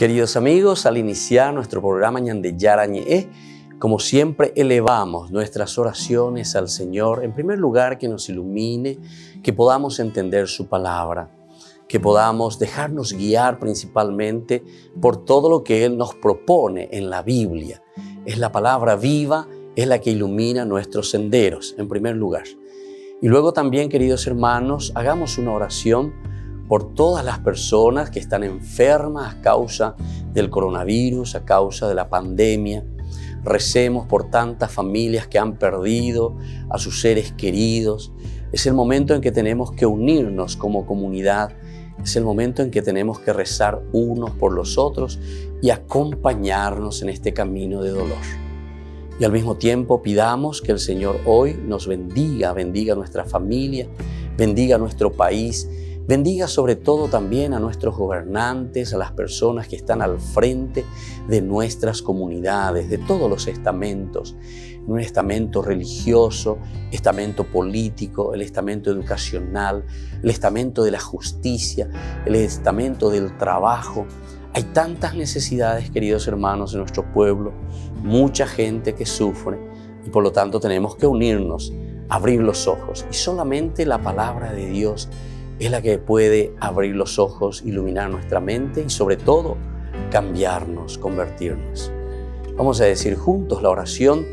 Queridos amigos, al iniciar nuestro programa Ñande Yarañe, como siempre elevamos nuestras oraciones al Señor, en primer lugar que nos ilumine, que podamos entender su palabra, que podamos dejarnos guiar principalmente por todo lo que Él nos propone en la Biblia. Es la palabra viva, es la que ilumina nuestros senderos, en primer lugar. Y luego también, queridos hermanos, hagamos una oración por todas las personas que están enfermas a causa del coronavirus, a causa de la pandemia. Recemos por tantas familias que han perdido a sus seres queridos. Es el momento en que tenemos que unirnos como comunidad. Es el momento en que tenemos que rezar unos por los otros y acompañarnos en este camino de dolor. Y al mismo tiempo pidamos que el Señor hoy nos bendiga nuestra familia, bendiga nuestro país, bendiga sobre todo también a nuestros gobernantes, a las personas que están al frente de nuestras comunidades, de todos los estamentos, un estamento religioso, estamento político, el estamento educacional, el estamento de la justicia, el estamento del trabajo. Hay tantas necesidades, queridos hermanos, en nuestro pueblo, mucha gente que sufre y por lo tanto tenemos que unirnos, abrir los ojos y solamente la palabra de Dios es la que puede abrir los ojos, iluminar nuestra mente y sobre todo cambiarnos, convertirnos. Vamos a decir juntos la oración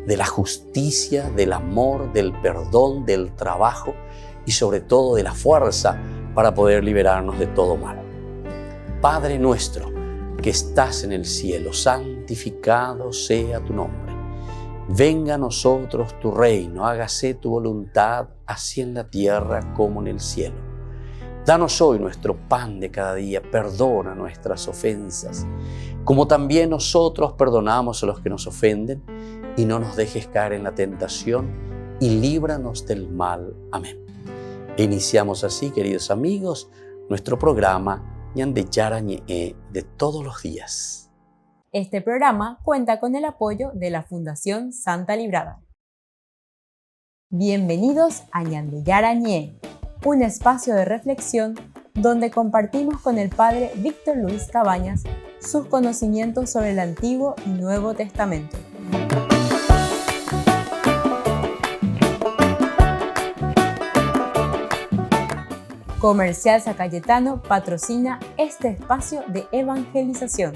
de la justicia, del amor, del perdón, del trabajo y sobre todo de la fuerza para poder liberarnos de todo mal. Padre nuestro que estás en el cielo, santificado sea tu nombre. Venga a nosotros tu reino, hágase tu voluntad, así en la tierra como en el cielo. Danos hoy nuestro pan de cada día, perdona nuestras ofensas, como también nosotros perdonamos a los que nos ofenden, y no nos dejes caer en la tentación, y líbranos del mal. Amén. E iniciamos así, queridos amigos, nuestro programa Ñande Yarañe de todos los días. Este programa cuenta con el apoyo de la Fundación Santa Librada. Bienvenidos a Ñande Yarañe, un espacio de reflexión donde compartimos con el Padre Víctor Luis Cabañas sus conocimientos sobre el Antiguo y Nuevo Testamento. Comercial San Cayetano patrocina este espacio de evangelización.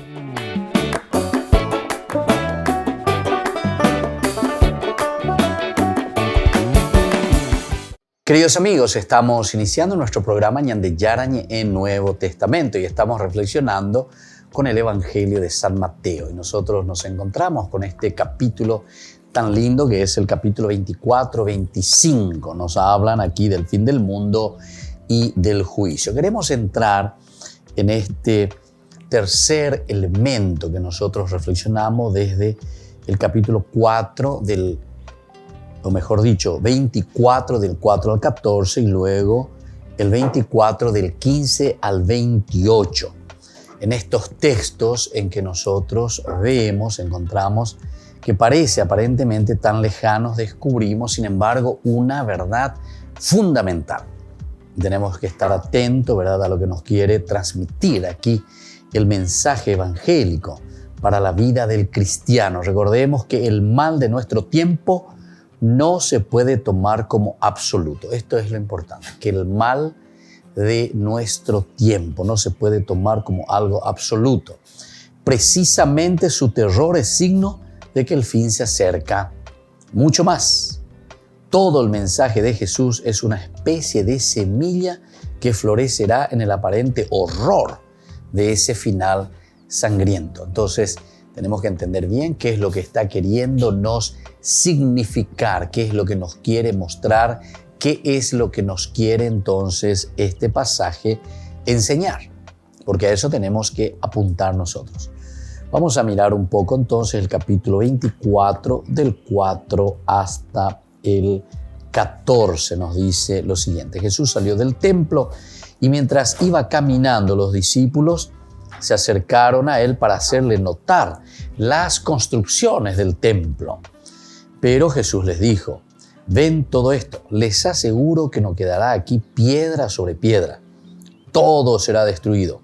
Queridos amigos, estamos iniciando nuestro programa Ñande Yarañe en Nuevo Testamento y estamos reflexionando con el Evangelio de San Mateo. Y nosotros nos encontramos con este capítulo tan lindo que es el capítulo 24-25. Nos hablan aquí del fin del mundo y del juicio. Queremos entrar en este tercer elemento que nosotros reflexionamos desde el capítulo 4 o mejor dicho, 24 del 4 al 14 y luego el 24 del 15 al 28. En estos textos en que nosotros encontramos que parece aparentemente tan lejanos, descubrimos, sin embargo, una verdad fundamental. Tenemos que estar atentos, ¿verdad?, a lo que nos quiere transmitir aquí el mensaje evangélico para la vida del cristiano. Recordemos que el mal de nuestro tiempo no se puede tomar como absoluto. Esto es lo importante, que el mal de nuestro tiempo no se puede tomar como algo absoluto. Precisamente su terror es signo de que el fin se acerca mucho más. Todo el mensaje de Jesús es una especie de semilla que florecerá en el aparente horror de ese final sangriento. Entonces, tenemos que entender bien qué es lo que está queriéndonos significar, qué es lo que nos quiere mostrar, qué es lo que nos quiere entonces este pasaje enseñar, porque a eso tenemos que apuntar nosotros. Vamos a mirar un poco entonces el capítulo 24 del 4 hasta el 14. Nos dice lo siguiente: Jesús salió del templo y mientras iba caminando los discípulos se acercaron a él para hacerle notar las construcciones del templo. Pero Jesús les dijo: ven todo esto, les aseguro que no quedará aquí piedra sobre piedra, todo será destruido.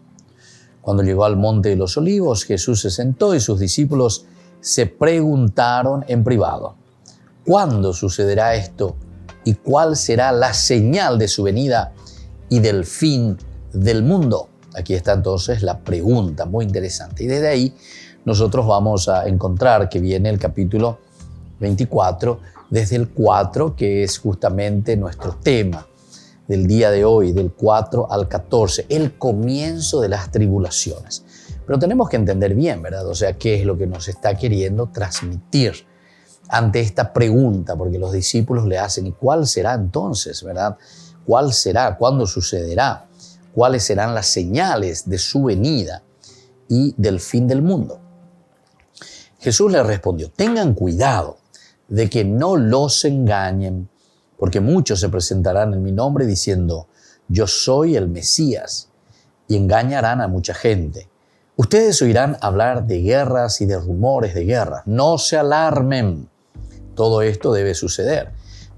Cuando llegó al monte de los olivos, Jesús se sentó y sus discípulos se preguntaron en privado: ¿cuándo sucederá esto? ¿Y cuál será la señal de su venida y del fin del mundo? Aquí está entonces la pregunta, muy interesante. Y desde ahí nosotros vamos a encontrar que viene el capítulo 24, desde el 4, que es justamente nuestro tema del día de hoy, del 4 al 14, el comienzo de las tribulaciones. Pero tenemos que entender bien, ¿verdad? O sea, qué es lo que nos está queriendo transmitir ante esta pregunta, porque los discípulos le hacen: ¿y cuál será entonces, verdad? ¿Cuál será? ¿Cuándo sucederá? ¿Cuáles serán las señales de su venida y del fin del mundo? Jesús le respondió: tengan cuidado de que no los engañen, porque muchos se presentarán en mi nombre diciendo: yo soy el Mesías, y engañarán a mucha gente. Ustedes oirán hablar de guerras y de rumores de guerras. No se alarmen. Todo esto debe suceder,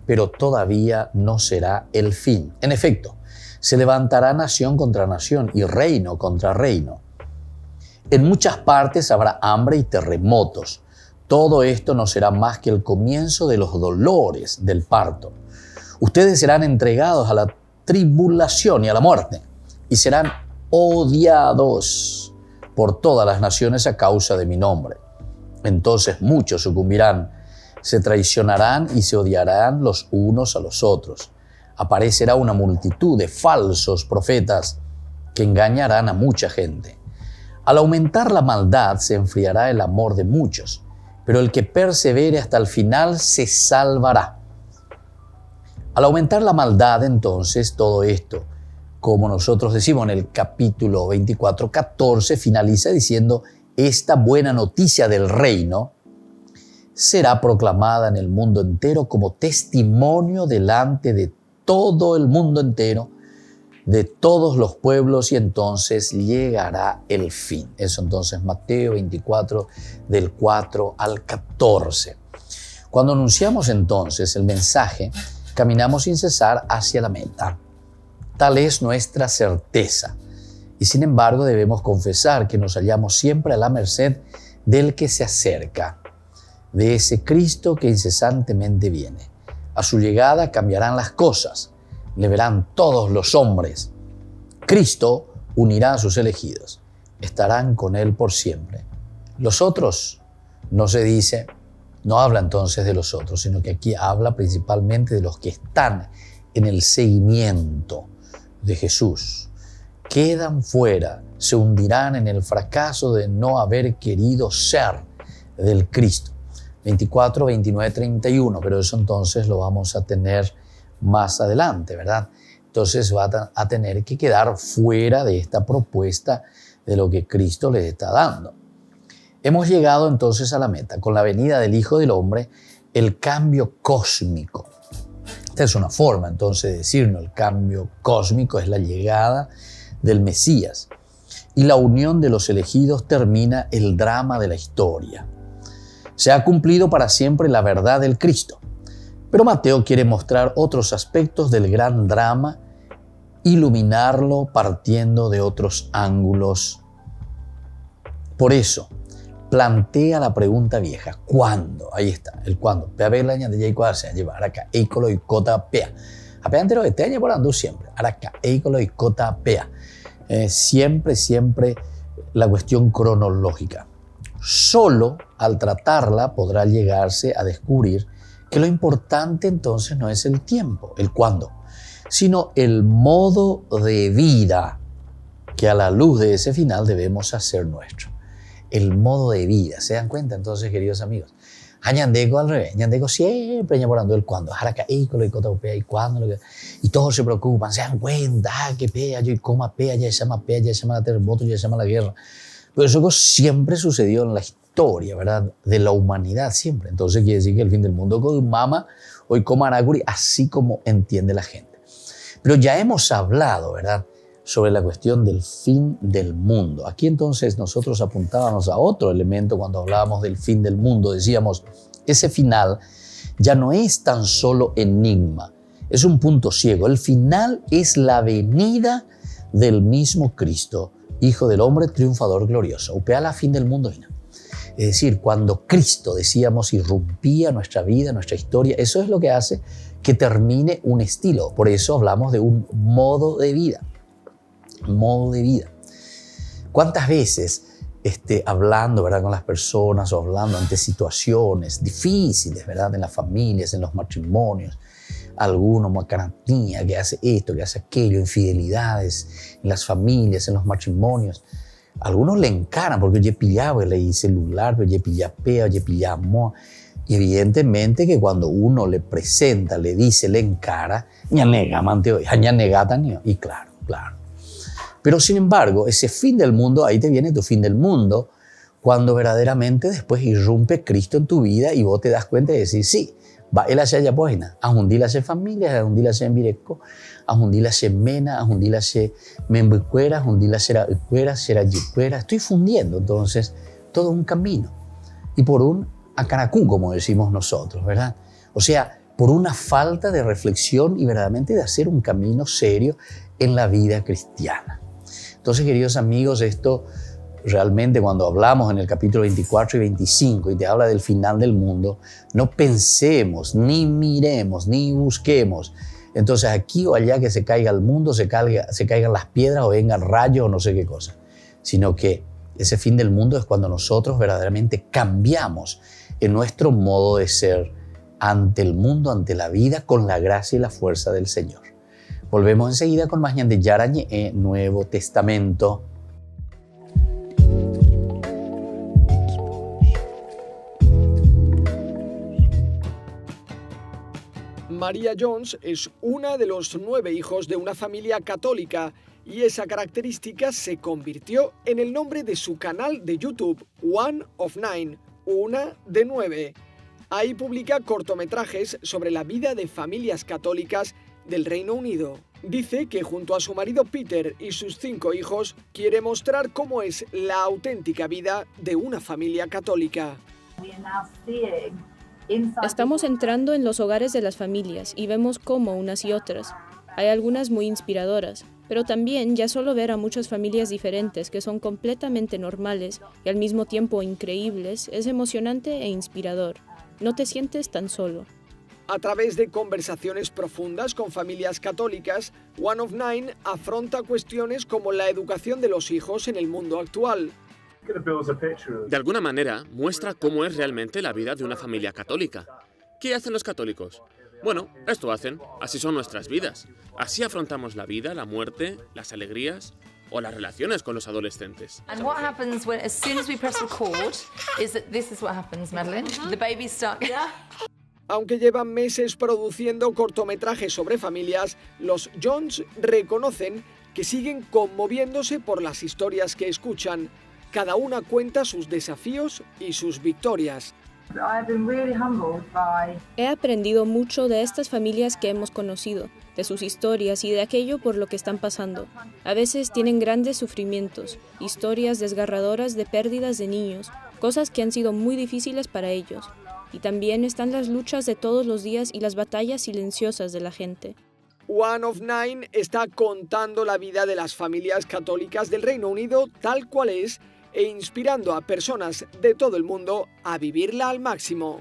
pero todavía no será el fin. En efecto, se levantará nación contra nación y reino contra reino. En muchas partes habrá hambre y terremotos. Todo esto no será más que el comienzo de los dolores del parto. Ustedes serán entregados a la tribulación y a la muerte, y serán odiados por todas las naciones a causa de mi nombre. Entonces muchos sucumbirán, se traicionarán y se odiarán los unos a los otros. Aparecerá una multitud de falsos profetas que engañarán a mucha gente. Al aumentar la maldad se enfriará el amor de muchos, pero el que persevere hasta el final se salvará. Al aumentar la maldad, entonces, todo esto, como nosotros decimos en el capítulo 24, 14, finaliza diciendo: esta buena noticia del reino será proclamada en el mundo entero como testimonio delante de todo el mundo entero, de todos los pueblos, y entonces llegará el fin. Eso entonces Mateo 24, del 4 al 14. Cuando anunciamos entonces el mensaje, caminamos sin cesar hacia la meta. Tal es nuestra certeza. Y sin embargo debemos confesar que nos hallamos siempre a la merced del que se acerca, de ese Cristo que incesantemente viene. A su llegada cambiarán las cosas, le verán todos los hombres. Cristo unirá a sus elegidos, estarán con Él por siempre. Los otros, no se dice, no habla entonces de los otros, sino que aquí habla principalmente de los que están en el seguimiento de Jesús. Quedan fuera, se hundirán en el fracaso de no haber querido ser del Cristo. 24, 29, 31, pero eso entonces lo vamos a tener más adelante, ¿verdad? Entonces va a tener que quedar fuera de esta propuesta de lo que Cristo les está dando. Hemos llegado entonces a la meta. Con la venida del Hijo del Hombre, el cambio cósmico. Esta es una forma entonces de decirlo. El cambio cósmico es la llegada del Mesías. Y la unión de los elegidos termina el drama de la historia. Se ha cumplido para siempre la verdad del Cristo. Pero Mateo quiere mostrar otros aspectos del gran drama, iluminarlo partiendo de otros ángulos. Por eso, plantea la pregunta vieja: ¿cuándo? Ahí está, el cuándo. Pea velaña de Jaico Arce, llevar acá, eicolo y cota pea. Apea entero de teña por andú siempre, acá, eicolo y cota pea. Siempre la cuestión cronológica. Solo al tratarla podrá llegarse a descubrir que lo importante entonces no es el tiempo, el cuándo, sino el modo de vida que a la luz de ese final debemos hacer nuestro. El modo de vida. ¿Se dan cuenta entonces, queridos amigos? Ñandego al revés. Ñandego siempre ñamorando el cuándo. Y cuándo. Y todos se preocupan. Se dan cuenta. Que pea, yo y coma pea, ya se llama la terremoto, ya se llama la guerra. Pero eso siempre sucedió en la historia, ¿verdad? De la humanidad, siempre. Entonces quiere decir que el fin del mundo con mama, hoy coma araguri, así como entiende la gente. Pero ya hemos hablado, ¿verdad?, sobre la cuestión del fin del mundo. Aquí entonces nosotros apuntábamos a otro elemento cuando hablábamos del fin del mundo. Decíamos, ese final ya no es tan solo enigma, es un punto ciego. El final es la venida del mismo Cristo Hijo del Hombre triunfador glorioso. Upea la fin del mundo. Es decir, cuando Cristo, decíamos, irrumpía nuestra vida, nuestra historia, eso es lo que hace que termine un estilo. Por eso hablamos de un modo de vida. Modo de vida. ¿Cuántas veces hablando, ¿verdad?, con las personas o hablando ante situaciones difíciles, ¿verdad?, en las familias, en los matrimonios, alguno macanatía que hace esto, que hace aquello, infidelidades en las familias, en los matrimonios. Algunos le encaran porque oye pillaba, le di celular, oye pillapea, oye pillamo. Y evidentemente que cuando uno le presenta, le dice, le encara, ña nega, manteo, ña negata, y claro. Pero sin embargo, ese fin del mundo, ahí te viene tu fin del mundo, cuando verdaderamente después irrumpe Cristo en tu vida y vos te das cuenta de decir, sí, va él hacia allá página, a hundir la familia, a hundir la vireco, a hundir la mena, a hundir la membucuera, a hundir la cuera, será yicuera. Estoy fundiendo entonces todo un camino. Y por un acaracú, como decimos nosotros, ¿verdad? O sea, por una falta de reflexión y verdaderamente de hacer un camino serio en la vida cristiana. Entonces, queridos amigos, esto realmente cuando hablamos en el capítulo 24 y 25 y te habla del final del mundo, no pensemos, ni miremos, ni busquemos. Entonces, aquí o allá que se caiga el mundo, se caigan las piedras o vengan rayos o no sé qué cosa. Sino que ese fin del mundo es cuando nosotros verdaderamente cambiamos en nuestro modo de ser ante el mundo, ante la vida, con la gracia y la fuerza del Señor. Volvemos enseguida con más ñande Yarañe, Nuevo Testamento. María Jones es una de los 9 hijos de una familia católica y esa característica se convirtió en el nombre de su canal de YouTube, One of Nine, una de 9. Ahí publica cortometrajes sobre la vida de familias católicas del Reino Unido. Dice que junto a su marido Peter y sus 5 hijos quiere mostrar cómo es la auténtica vida de una familia católica. Estamos entrando en los hogares de las familias y vemos cómo unas y otras. Hay algunas muy inspiradoras, pero también ya solo ver a muchas familias diferentes que son completamente normales y al mismo tiempo increíbles es emocionante e inspirador. No te sientes tan solo. A través de conversaciones profundas con familias católicas, One of Nine afronta cuestiones como la educación de los hijos en el mundo actual. De alguna manera, muestra cómo es realmente la vida de una familia católica. ¿Qué hacen los católicos? Bueno, esto hacen. Así son nuestras vidas. Así afrontamos la vida, la muerte, las alegrías o las relaciones con los adolescentes. And what happens when, as soon as we press record, is that this is what happens, Madeline. The baby's stuck. Aunque llevan meses produciendo cortometrajes sobre familias, los Jones reconocen que siguen conmoviéndose por las historias que escuchan. Cada una cuenta sus desafíos y sus victorias. He aprendido mucho de estas familias que hemos conocido, de sus historias y de aquello por lo que están pasando. A veces tienen grandes sufrimientos, historias desgarradoras de pérdidas de niños, cosas que han sido muy difíciles para ellos. Y también están las luchas de todos los días y las batallas silenciosas de la gente. One of Nine está contando la vida de las familias católicas del Reino Unido tal cual es e inspirando a personas de todo el mundo a vivirla al máximo.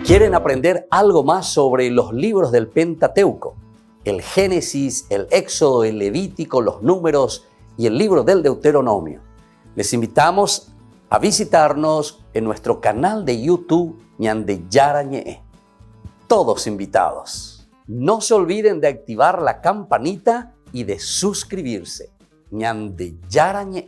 ¿Quieren aprender algo más sobre los libros del Pentateuco? El Génesis, el Éxodo, el Levítico, los Números y el libro del Deuteronomio. Les invitamos a visitarnos en nuestro canal de YouTube ñande Yarañe. Todos invitados. No se olviden de activar la campanita y de suscribirse. ñande Yarañe.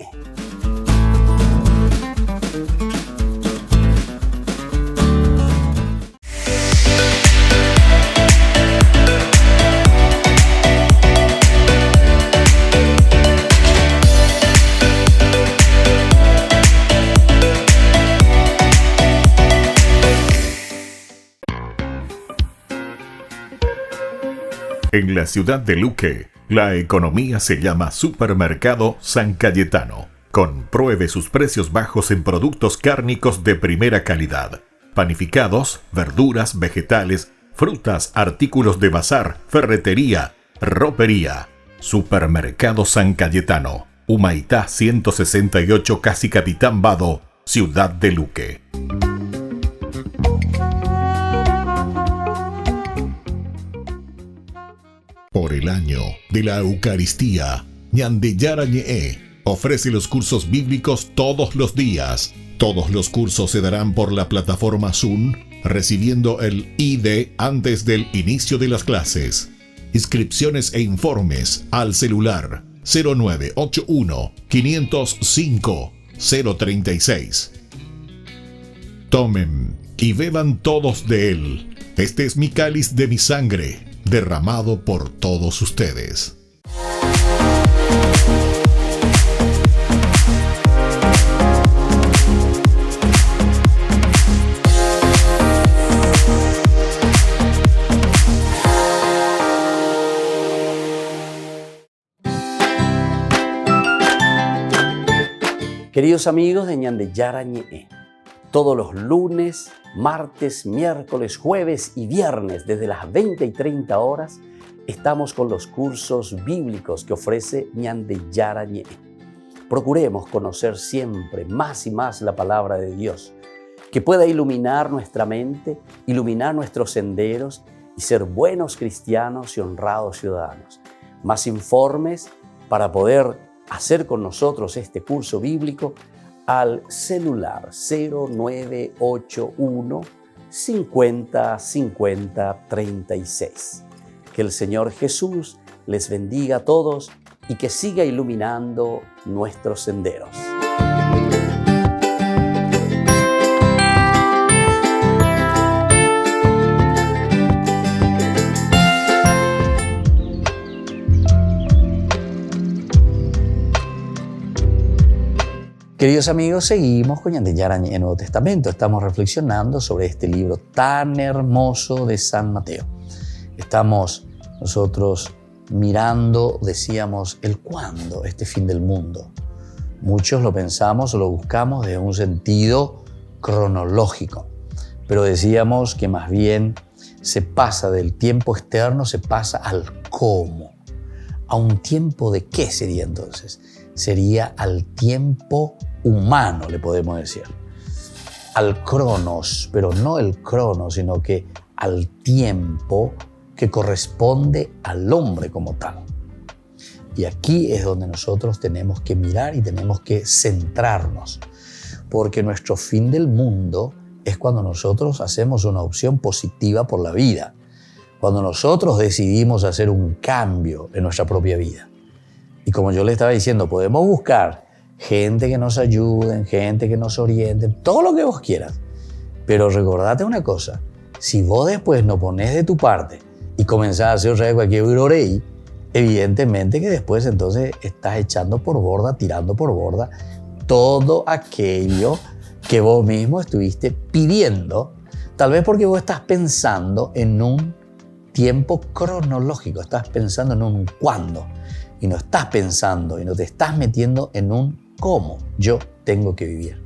En la ciudad de Luque, la economía se llama Supermercado San Cayetano. Compruebe sus precios bajos en productos cárnicos de primera calidad. Panificados, verduras, vegetales, frutas, artículos de bazar, ferretería, ropería. Supermercado San Cayetano, Humaitá 168, casi Capitán Vado, Ciudad de Luque. Por el año de la Eucaristía, Ñande Yarañe ofrece los cursos bíblicos todos los días. Todos los cursos se darán por la plataforma Zoom, recibiendo el ID antes del inicio de las clases. Inscripciones e informes al celular 0981 505 036. Tomen y beban todos de él. Este es mi cáliz de mi sangre, derramado por todos ustedes. Queridos amigos de Ñande Yarañe, todos los lunes, martes, miércoles, jueves y viernes desde las 20 y 30 horas estamos con los cursos bíblicos que ofrece Ñande Yarañe. Procuremos conocer siempre más y más la palabra de Dios, que pueda iluminar nuestra mente, iluminar nuestros senderos y ser buenos cristianos y honrados ciudadanos. Más informes para poder hacer con nosotros este curso bíblico al celular 0981 50 50 36. Que el Señor Jesús les bendiga a todos y que siga iluminando nuestros senderos. Queridos amigos, seguimos con Ñande Yarañe en el Nuevo Testamento. Estamos reflexionando sobre este libro tan hermoso de San Mateo. Estamos nosotros mirando, decíamos, el cuándo, este fin del mundo. Muchos lo pensamos o lo buscamos desde un sentido cronológico, pero decíamos que más bien se pasa del tiempo externo, se pasa al cómo. ¿A un tiempo de qué sería entonces? Sería al tiempo humano, le podemos decir. Al cronos, pero no el cronos, sino que al tiempo que corresponde al hombre como tal. Y aquí es donde nosotros tenemos que mirar y tenemos que centrarnos, porque nuestro fin del mundo es cuando nosotros hacemos una opción positiva por la vida, cuando nosotros decidimos hacer un cambio en nuestra propia vida. Y como yo le estaba diciendo, podemos buscar gente que nos ayude, gente que nos oriente, todo lo que vos quieras. Pero recordate una cosa, si vos después no pones de tu parte y comenzás a hacer otra vez cualquier orei, evidentemente que después entonces estás echando por borda, tirando por borda todo aquello que vos mismo estuviste pidiendo, tal vez porque vos estás pensando en un tiempo cronológico, estás pensando en un cuándo. Y no estás pensando y no te estás metiendo en un cómo yo tengo que vivir.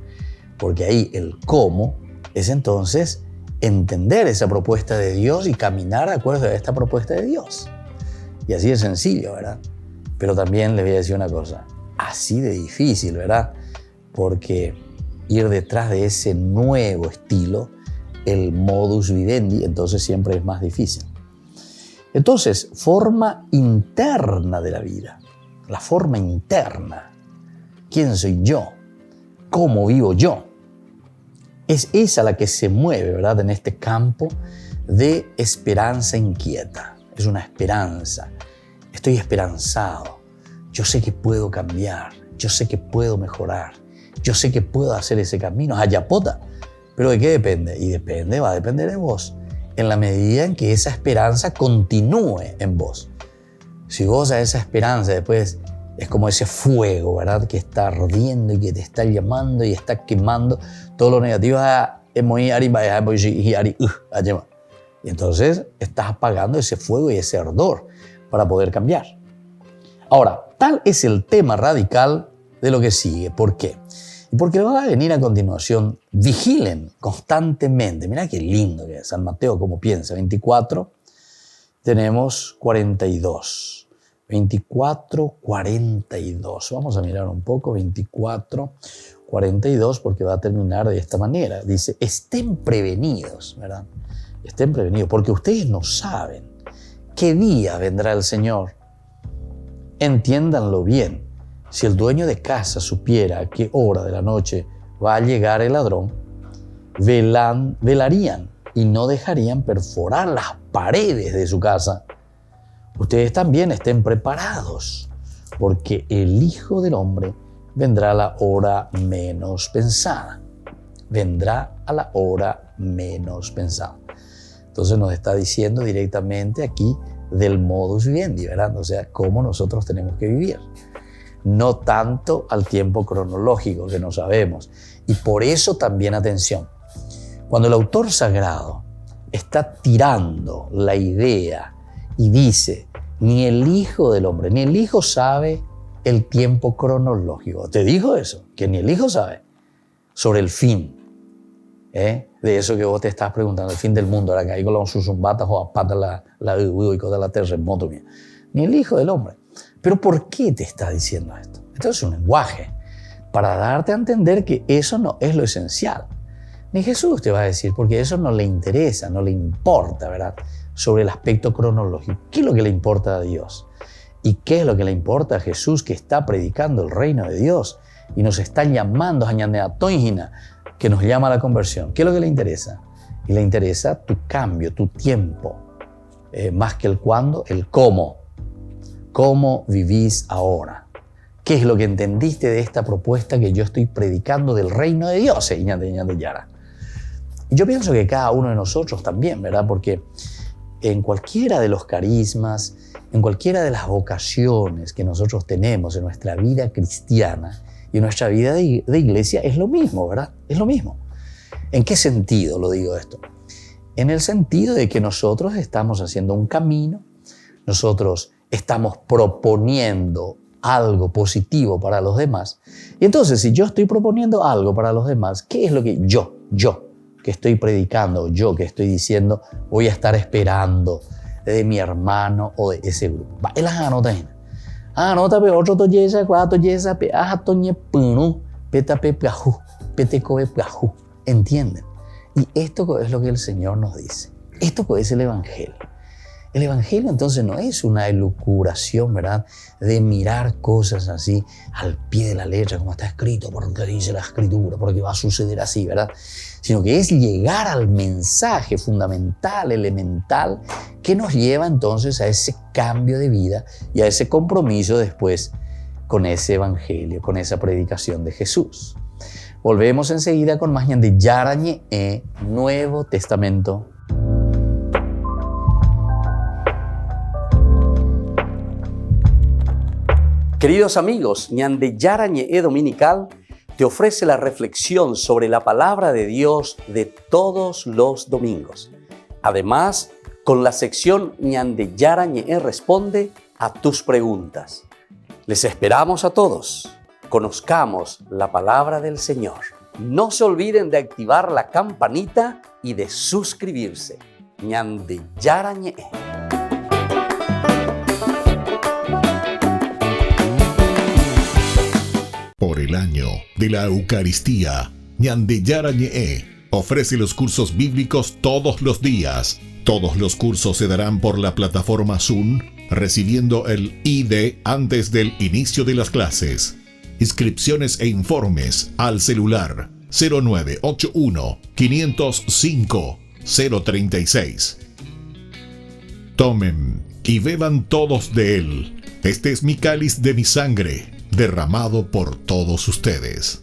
Porque ahí el cómo es entonces entender esa propuesta de Dios y caminar de acuerdo a esta propuesta de Dios. Y así de sencillo, ¿verdad? Pero también les voy a decir una cosa, así de difícil, ¿verdad? Porque ir detrás de ese nuevo estilo, el modus vivendi, entonces siempre es más difícil. Entonces, forma interna de la vida, la forma interna. ¿Quién soy yo? ¿Cómo vivo yo? Es esa la que se mueve, ¿verdad? En este campo de esperanza inquieta. Es una esperanza. Estoy esperanzado. Yo sé que puedo cambiar. Yo sé que puedo mejorar. Yo sé que puedo hacer ese camino. Ayapota. ¿Pero de qué depende? Y va a depender de vos. En la medida en que esa esperanza continúe en vos. Si vos a esa esperanza después es como ese fuego, ¿verdad? Que está ardiendo y que te está llamando y está quemando todo lo negativo. Y entonces estás apagando ese fuego y ese ardor para poder cambiar. Ahora, tal es el tema radical de lo que sigue. ¿Por qué? Y porque va a venir a continuación, vigilen constantemente. Mirá qué lindo que es San Mateo, como piensa. 24, tenemos 42. 24, 42. Vamos a mirar un poco, 24, 42, porque va a terminar de esta manera. Dice, estén prevenidos, ¿verdad? Estén prevenidos, porque ustedes no saben qué día vendrá el Señor. Entiéndanlo bien. Si el dueño de casa supiera a qué hora de la noche va a llegar el ladrón, velarían y no dejarían perforar las paredes de su casa. Ustedes también estén preparados, porque el Hijo del Hombre vendrá a la hora menos pensada. Vendrá a la hora menos pensada. Entonces nos está diciendo directamente aquí del modus vivendi, ¿verdad? O sea, cómo nosotros tenemos que vivir. No tanto al tiempo cronológico que no sabemos. Y por eso también atención. Cuando el autor sagrado está tirando la idea y dice, ni el Hijo del Hombre, ni el Hijo sabe el tiempo cronológico. ¿Te dijo eso? Que ni el Hijo sabe sobre el fin. De eso que vos te estás preguntando, el fin del mundo, ahora que hay con los susumbatas o apata la y con la terremoto. Ni el Hijo del Hombre. Pero ¿por qué te está diciendo esto? Esto es un lenguaje para darte a entender que eso no es lo esencial. Ni Jesús te va a decir, porque eso no le interesa, no le importa, ¿verdad? Sobre el aspecto cronológico. ¿Qué es lo que le importa a Dios? ¿Y qué es lo que le importa a Jesús que está predicando el reino de Dios y nos está llamando a que nos llama a la conversión? ¿Qué es lo que le interesa? Y le interesa tu cambio, tu tiempo, más que el cuándo, el cómo. ¿Cómo vivís ahora? ¿Qué es lo que entendiste de esta propuesta que yo estoy predicando del reino de Dios? Y yo pienso que cada uno de nosotros también, ¿verdad? Porque en cualquiera de los carismas, en cualquiera de las vocaciones que nosotros tenemos en nuestra vida cristiana y en nuestra vida de iglesia, es lo mismo, ¿verdad? Es lo mismo. ¿En qué sentido lo digo esto? En el sentido de que nosotros estamos haciendo un camino, nosotros estamos proponiendo algo positivo para los demás. Y entonces, si yo estoy proponiendo algo para los demás, ¿qué es lo que yo que estoy predicando, yo que estoy diciendo, voy a estar esperando de mi hermano o de ese grupo? Va, él anota ahí. Anota pe otro toyesa, cuatro toyesa, pe ajatoñe punu, peta pe plajú, pete coe plajú. ¿Entienden? Y esto es lo que el Señor nos dice. Esto es el Evangelio. El Evangelio entonces no es una elucubración, ¿verdad? De mirar cosas así al pie de la letra, como está escrito, porque dice la Escritura, porque va a suceder así, ¿verdad? Sino que es llegar al mensaje fundamental, elemental, que nos lleva entonces a ese cambio de vida y a ese compromiso después con ese Evangelio, con esa predicación de Jesús. Volvemos enseguida con más de Yarañe, Nuevo Testamento. Queridos amigos, Ñande Yarañe Dominical te ofrece la reflexión sobre la palabra de Dios de todos los domingos. Además, con la sección Ñande Yarañe responde a tus preguntas. Les esperamos a todos. Conozcamos la palabra del Señor. No se olviden de activar la campanita y de suscribirse. Ñande Yarañe. Por el año de la Eucaristía, Ñande Yarañe ofrece los cursos bíblicos todos los días. Todos los cursos se darán por la plataforma Zoom, recibiendo el ID antes del inicio de las clases. Inscripciones e informes al celular 0981 505 036. Tomen y beban todos de él. Este es mi cáliz de mi sangre, derramado por todos ustedes.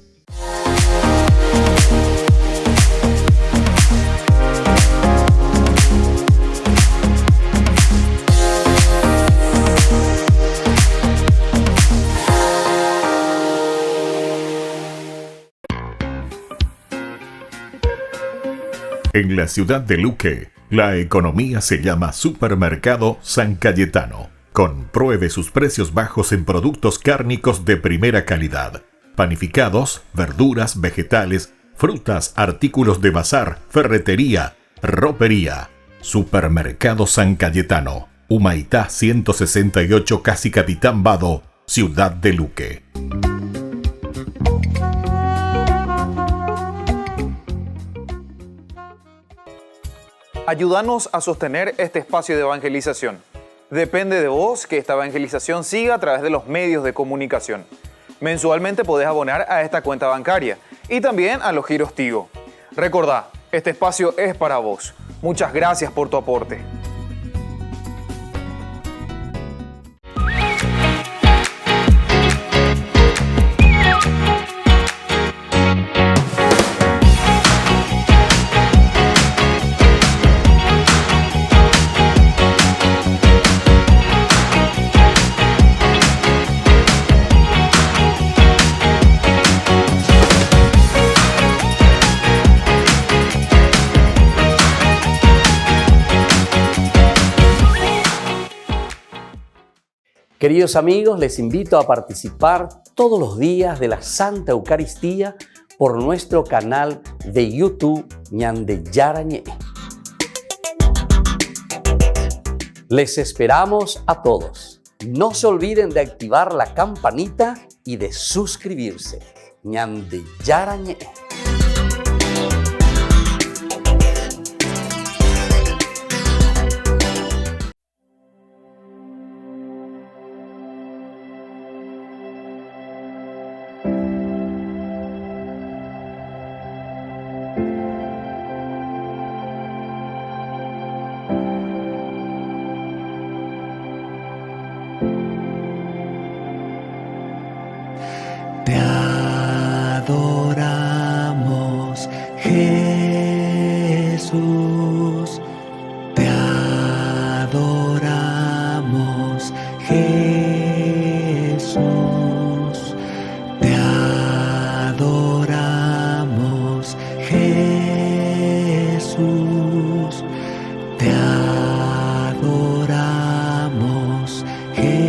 En la ciudad de Luque, la economía se llama Supermercado San Cayetano. Compruebe sus precios bajos en productos cárnicos de primera calidad. panificados, verduras, vegetales, frutas, artículos de bazar, ferretería, ropería. Supermercado San Cayetano, Humaitá 168, casi Capitán Vado, Ciudad de Luque. Ayúdanos a sostener este espacio de evangelización. Depende de vos que esta evangelización siga a través de los medios de comunicación. Mensualmente podés abonar a esta cuenta bancaria y también a los giros Tigo. Recordá, este espacio es para vos. Muchas gracias por tu aporte. Queridos amigos, les invito a participar todos los días de la Santa Eucaristía por nuestro canal de YouTube Ñande Yarañe. Les esperamos a todos. No se olviden de activar la campanita y de suscribirse. Ñande Yarañe. Te adoramos, Jesús. Te adoramos, Jesús. Te adoramos, Jesús. Te adoramos, Jesús.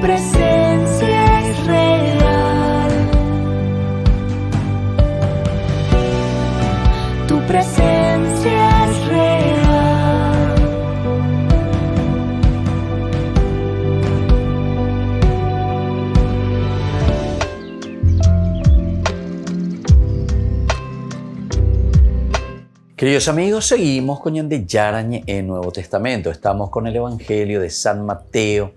presencia es real. Tu presencia es real. Queridos amigos, seguimos con Ñande Yarañe en Nuevo Testamento. Estamos con el Evangelio de San Mateo.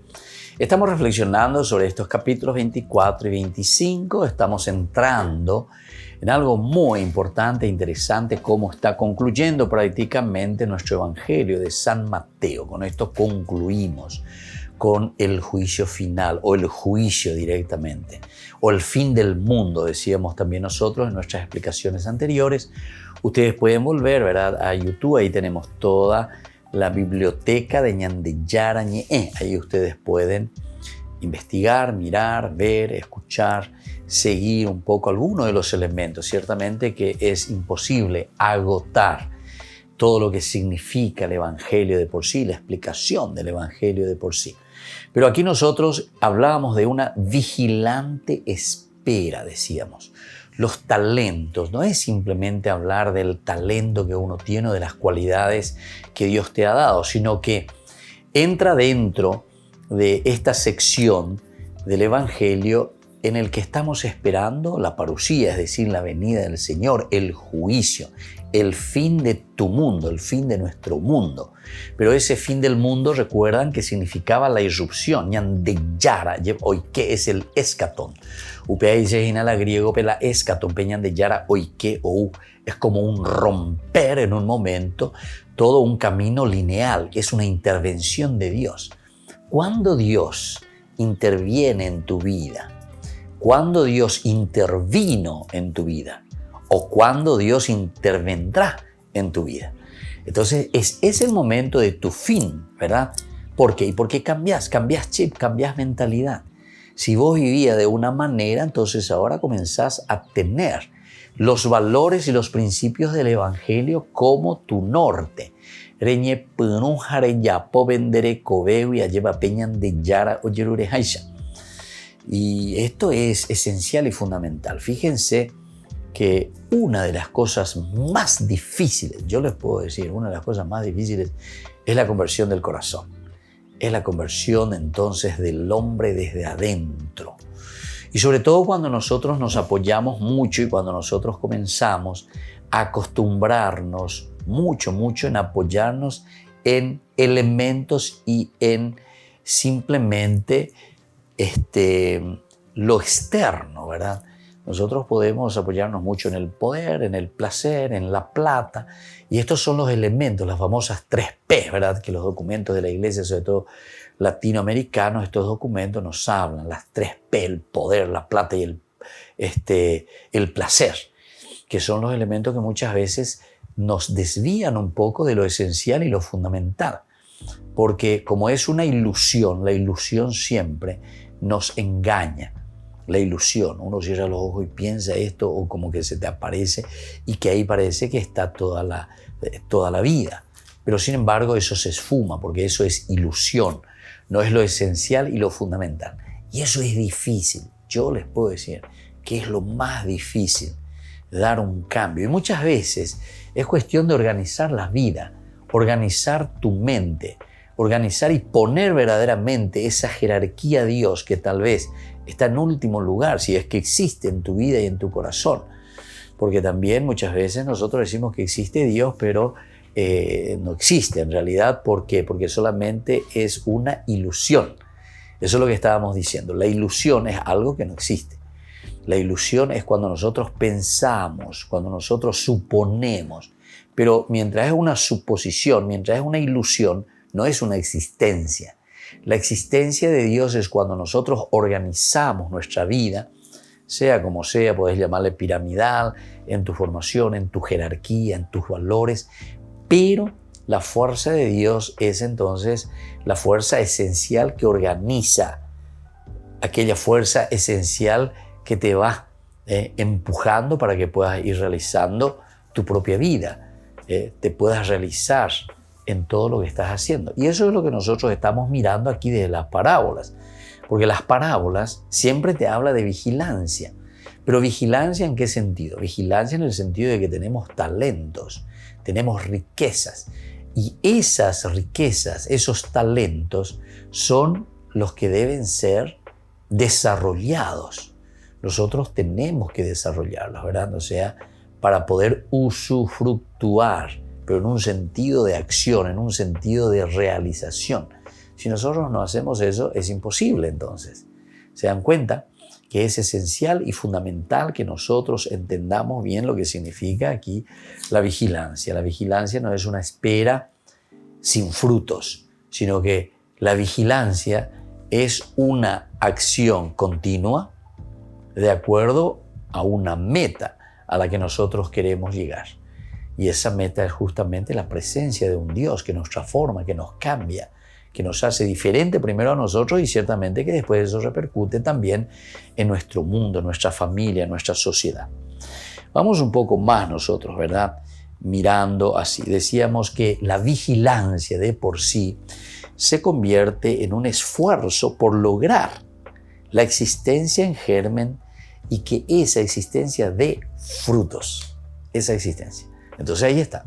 Estamos reflexionando sobre estos capítulos 24 y 25. Estamos entrando en algo muy importante e interesante, cómo está concluyendo prácticamente nuestro Evangelio de San Mateo. Con esto concluimos con el juicio final, o el juicio directamente, o el fin del mundo, decíamos también nosotros en nuestras explicaciones anteriores. Ustedes pueden volver, ¿verdad?, a YouTube. Ahí tenemos toda la biblioteca de Ñande Yarañe. Ahí ustedes pueden investigar, mirar, ver, escuchar, seguir un poco algunos de los elementos. Ciertamente que es imposible agotar todo lo que significa el Evangelio de por sí, la explicación del Evangelio de por sí. Pero aquí nosotros hablábamos de una vigilante espera, decíamos. Los talentos, no es simplemente hablar del talento que uno tiene o de las cualidades que Dios te ha dado, sino que entra dentro de esta sección del Evangelio en el que estamos esperando la parusía, es decir, la venida del Señor, el juicio, el fin de tu mundo, el fin de nuestro mundo. Pero ese fin del mundo, recuerdan que significaba la irrupción, Ñande Yara, hoy que es el escatón. Upea griego pela escatón, peñan de Yara, hoy que ou, es como un romper en un momento, todo un camino lineal, es una intervención de Dios. Cuando Dios interviene en tu vida, cuando Dios intervino en tu vida o cuando Dios intervendrá en tu vida. Entonces es el momento de tu fin, ¿verdad? ¿Por qué? ¿Y por qué cambias? Cambias chip, cambias mentalidad. Si vos vivías de una manera, entonces ahora comenzás a tener los valores y los principios del Evangelio como tu norte. Reñe punun jareyapo vendere cobeu y lleva peñan de yara o yerure haisha. Y esto es esencial y fundamental. Fíjense que una de las cosas más difíciles, yo les puedo decir, una de las cosas más difíciles es la conversión del corazón. Es la conversión entonces del hombre desde adentro. Y sobre todo cuando nosotros nos apoyamos mucho y cuando nosotros comenzamos a acostumbrarnos mucho en apoyarnos en elementos y en simplemente lo externo, ¿verdad? Nosotros podemos apoyarnos mucho en el poder, en el placer, en la plata. Y estos son los elementos, las famosas 3P, ¿verdad? Que los documentos de la iglesia, sobre todo latinoamericanos, estos documentos nos hablan. Las 3P, el poder, la plata y el placer. Que son los elementos que muchas veces nos desvían un poco de lo esencial y lo fundamental. Porque como es una ilusión, la ilusión siempre nos engaña. La ilusión, uno cierra los ojos y piensa esto o como que se te aparece y que ahí parece que está toda la vida. Pero sin embargo eso se esfuma porque eso es ilusión, no es lo esencial y lo fundamental. Y eso es difícil. Yo les puedo decir que es lo más difícil, dar un cambio. Y muchas veces es cuestión de organizar la vida, organizar tu mente, organizar y poner verdaderamente esa jerarquía a Dios que tal vez está en último lugar, si es que existe en tu vida y en tu corazón. Porque también muchas veces nosotros decimos que existe Dios, pero no existe en realidad. ¿Por qué? Porque solamente es una ilusión. Eso es lo que estábamos diciendo. La ilusión es algo que no existe. La ilusión es cuando nosotros pensamos, cuando nosotros suponemos. Pero mientras es una suposición, mientras es una ilusión, no es una existencia. La existencia de Dios es cuando nosotros organizamos nuestra vida, sea como sea, podés llamarle piramidal, en tu formación, en tu jerarquía, en tus valores, pero la fuerza de Dios es entonces la fuerza esencial que organiza, aquella fuerza esencial que te va empujando para que puedas ir realizando tu propia vida, te puedas realizar en todo lo que estás haciendo. Y eso es lo que nosotros estamos mirando aquí de las parábolas. Porque las parábolas siempre te habla de vigilancia. Pero vigilancia ¿en qué sentido? Vigilancia en el sentido de que tenemos talentos, tenemos riquezas. Y esas riquezas, esos talentos, son los que deben ser desarrollados. Nosotros tenemos que desarrollarlos, ¿verdad? O sea, para poder usufructuar, pero en un sentido de acción, en un sentido de realización. Si nosotros no hacemos eso, es imposible entonces. ¿Se dan cuenta? Que es esencial y fundamental que nosotros entendamos bien lo que significa aquí la vigilancia. La vigilancia no es una espera sin frutos, sino que la vigilancia es una acción continua de acuerdo a una meta a la que nosotros queremos llegar. Y esa meta es justamente la presencia de un Dios que nos transforma, que nos cambia, que nos hace diferente primero a nosotros y ciertamente que después eso repercute también en nuestro mundo, en nuestra familia, en nuestra sociedad. Vamos un poco más nosotros, ¿verdad? Mirando así. Decíamos que la vigilancia de por sí se convierte en un esfuerzo por lograr la existencia en germen y que esa existencia dé frutos. Esa existencia. Entonces ahí está.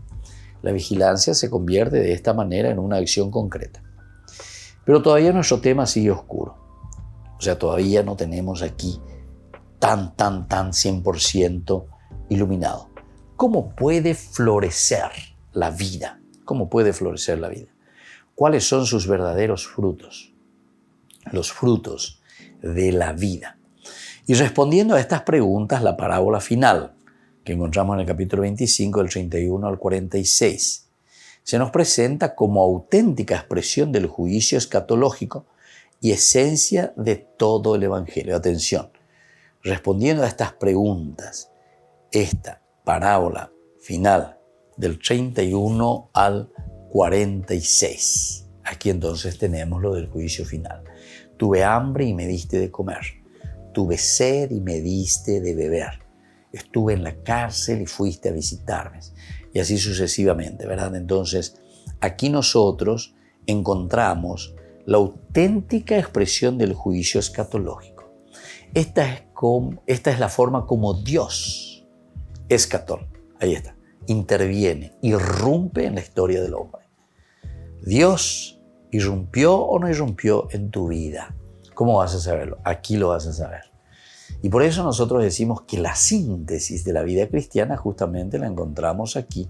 La vigilancia se convierte de esta manera en una acción concreta. Pero todavía nuestro tema sigue oscuro. O sea, todavía no tenemos aquí tan 100% iluminado. ¿Cómo puede florecer la vida? ¿Cómo puede florecer la vida? ¿Cuáles son sus verdaderos frutos? Los frutos de la vida. Y respondiendo a estas preguntas, la parábola final, que encontramos en el capítulo 25, del 31 al 46, se nos presenta como auténtica expresión del juicio escatológico y esencia de todo el Evangelio. Atención, respondiendo a estas preguntas, esta parábola final del 31 al 46. Aquí entonces tenemos lo del juicio final. Tuve hambre y me diste de comer. Tuve sed y me diste de beber. Estuve en la cárcel y fuiste a visitarme. Y así sucesivamente, ¿verdad? Entonces, aquí nosotros encontramos la auténtica expresión del juicio escatológico. Esta es la forma como Dios, escatol, ahí está, interviene, irrumpe en la historia del hombre. Dios irrumpió o no irrumpió en tu vida. ¿Cómo vas a saberlo? Aquí lo vas a saber. Y por eso nosotros decimos que la síntesis de la vida cristiana justamente la encontramos aquí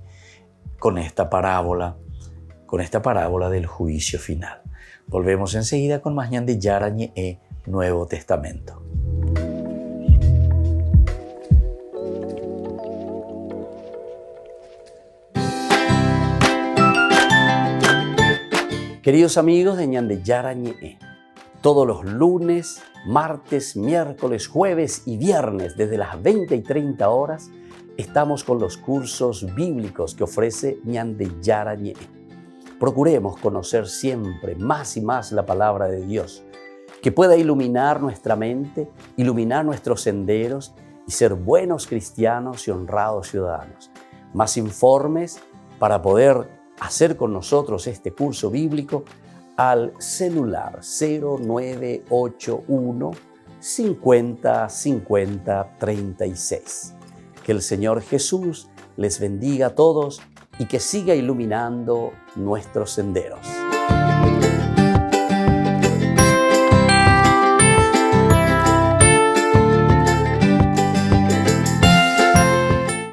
con esta parábola del juicio final. Volvemos enseguida con más Ñande Yarañe Nuevo Testamento. Queridos amigos de Ñande Yarañe, todos los lunes, martes, miércoles, jueves y viernes desde las 20 y 30 horas estamos con los cursos bíblicos que ofrece Ñande Yarañe. Procuremos conocer siempre más y más la palabra de Dios, que pueda iluminar nuestra mente, iluminar nuestros senderos y ser buenos cristianos y honrados ciudadanos. Más informes para poder hacer con nosotros este curso bíblico al celular 0981 50 50 36. Que el Señor Jesús les bendiga a todos y que siga iluminando nuestros senderos.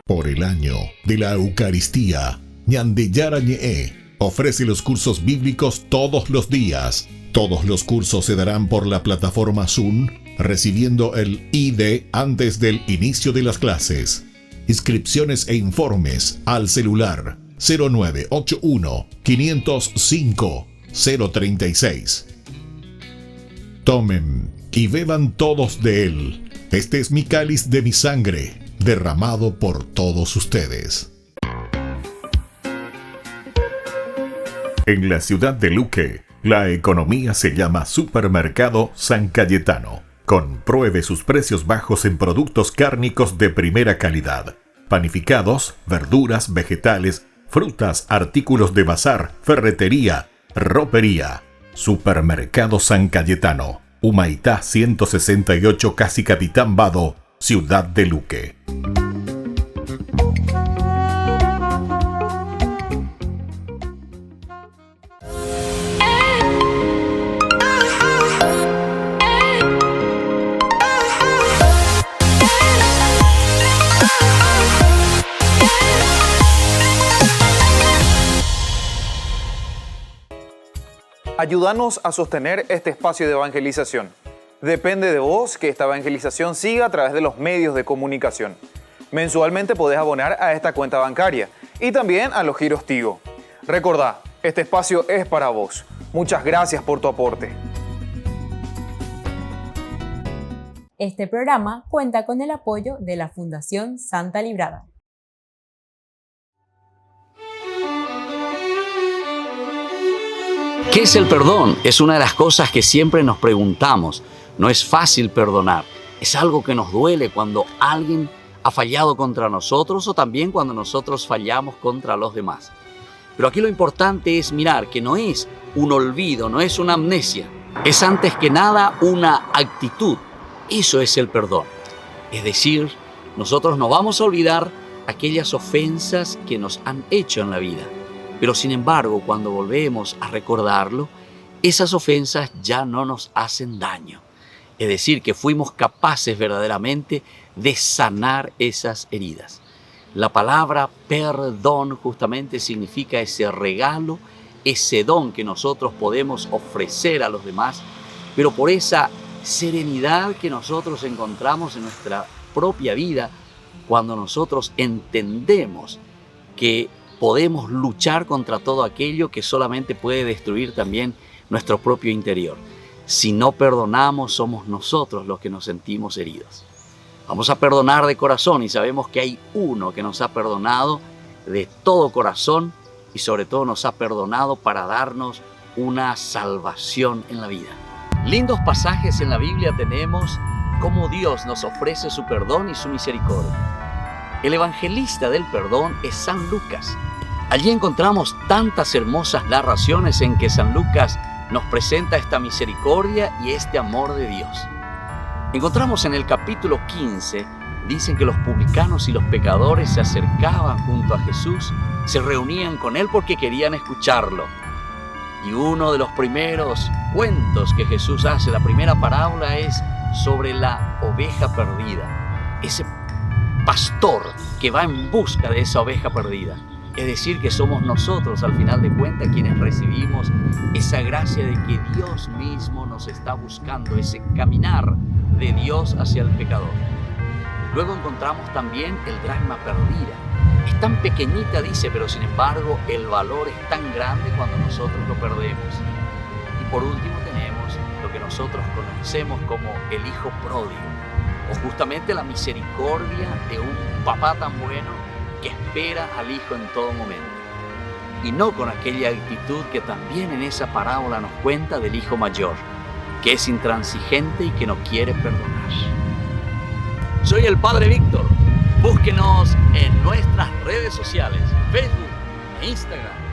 Por el año de la Eucaristía, Ñande Yarañe ofrece los cursos bíblicos todos los días. Todos los cursos se darán por la plataforma Zoom, recibiendo el ID antes del inicio de las clases. Inscripciones e informes al celular 0981 505 036. Tomen y beban todos de él. Este es mi cáliz de mi sangre, derramado por todos ustedes. En la ciudad de Luque, la economía se llama Supermercado San Cayetano. Compruebe sus precios bajos en productos cárnicos de primera calidad, panificados, verduras, vegetales, frutas, artículos de bazar, ferretería, ropería. Supermercado San Cayetano, Humaitá 168, Casi Capitán Vado, Ciudad de Luque. Ayúdanos a sostener este espacio de evangelización. Depende de vos que esta evangelización siga a través de los medios de comunicación. Mensualmente podés abonar a esta cuenta bancaria y también a los giros Tigo. Recordá, este espacio es para vos. Muchas gracias por tu aporte. Este programa cuenta con el apoyo de la Fundación Santa Librada. ¿Qué es el perdón? Es una de las cosas que siempre nos preguntamos. No es fácil perdonar. Es algo que nos duele cuando alguien ha fallado contra nosotros o también cuando nosotros fallamos contra los demás. Pero aquí lo importante es mirar que no es un olvido, no es una amnesia. Es antes que nada una actitud. Eso es el perdón. Es decir, nosotros no vamos a olvidar aquellas ofensas que nos han hecho en la vida. Pero sin embargo, cuando volvemos a recordarlo, esas ofensas ya no nos hacen daño. Es decir, que fuimos capaces verdaderamente de sanar esas heridas. La palabra perdón justamente significa ese regalo, ese don que nosotros podemos ofrecer a los demás, pero por esa serenidad que nosotros encontramos en nuestra propia vida cuando nosotros entendemos que podemos luchar contra todo aquello que solamente puede destruir también nuestro propio interior. Si no perdonamos, somos nosotros los que nos sentimos heridos. Vamos a perdonar de corazón y sabemos que hay uno que nos ha perdonado de todo corazón y sobre todo nos ha perdonado para darnos una salvación en la vida. Lindos pasajes en la Biblia tenemos cómo Dios nos ofrece su perdón y su misericordia. El evangelista del perdón es San Lucas. Allí encontramos tantas hermosas narraciones en que San Lucas nos presenta esta misericordia y este amor de Dios. Encontramos en el capítulo 15, dicen que los publicanos y los pecadores se acercaban junto a Jesús, se reunían con Él porque querían escucharlo. Y uno de los primeros cuentos que Jesús hace, la primera parábola, es sobre la oveja perdida. Ese pastor que va en busca de esa oveja perdida. Es decir, que somos nosotros, al final de cuentas, quienes recibimos esa gracia de que Dios mismo nos está buscando, ese caminar de Dios hacia el pecador. Luego encontramos también el dracma perdida. Es tan pequeñita, dice, pero sin embargo el valor es tan grande cuando nosotros lo perdemos. Y por último tenemos lo que nosotros conocemos como el hijo pródigo, o justamente la misericordia de un papá tan bueno que espera al hijo en todo momento. Y no con aquella actitud que también en esa parábola nos cuenta del hijo mayor, que es intransigente y que no quiere perdonar. Soy el Padre Víctor. Búsquenos en nuestras redes sociales, Facebook e Instagram.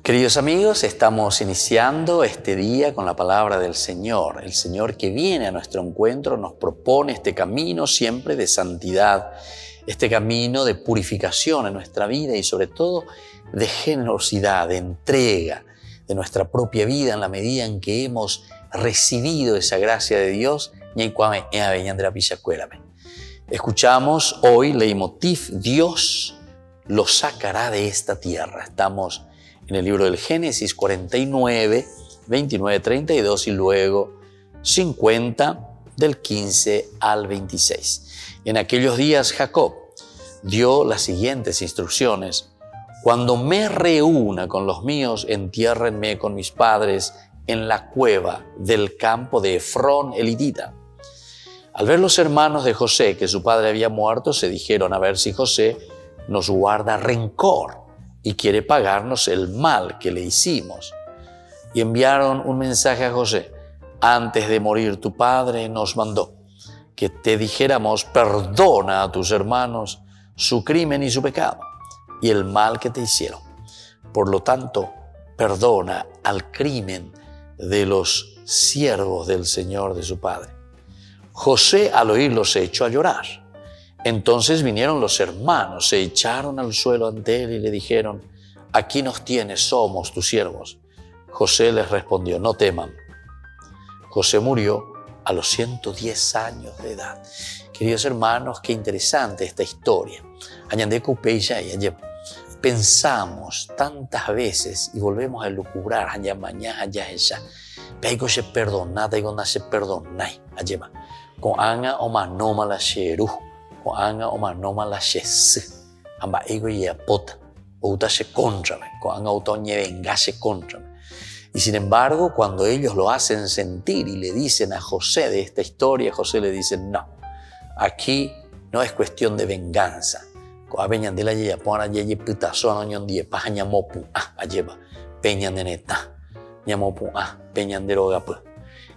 Queridos amigos, estamos iniciando este día con la palabra del Señor. El Señor que viene a nuestro encuentro nos propone este camino siempre de santidad, este camino de purificación en nuestra vida y sobre todo de generosidad, de entrega de nuestra propia vida en la medida en que hemos recibido esa gracia de Dios. Escuchamos hoy leitmotiv, Dios lo sacará de esta tierra. Estamos en el libro del Génesis 49, 29, 32 y luego 50 del 15 al 26. En aquellos días Jacob dio las siguientes instrucciones: cuando me reúna con los míos, entiérrenme con mis padres en la cueva del campo de Efrón elitita. Al ver los hermanos de José que su padre había muerto, se dijeron: a ver si José nos guarda rencor y quiere pagarnos el mal que le hicimos. Y enviaron un mensaje a José: antes de morir tu padre nos mandó que te dijéramos: perdona a tus hermanos su crimen y su pecado y el mal que te hicieron. Por lo tanto, perdona al crimen de los siervos del Señor de su padre. José, al oírlo, se echó a llorar. Entonces vinieron los hermanos, se echaron al suelo ante él y le dijeron: aquí nos tienes, somos tus siervos. José les respondió: no teman. José murió a los 110 años de edad. Queridos hermanos, qué interesante esta historia. Pensamos tantas veces y volvemos a lucubrar. Pero se perdonada y cuando se perdonai. Con anga o manoma la sheru, con anga o manoma la shes. Amba ego y apota. Outa se contrame, con anga otoñe venga se contrame. Y sin embargo, cuando ellos lo hacen sentir y le dicen a José de esta historia, José le dice: no, aquí no es cuestión de venganza.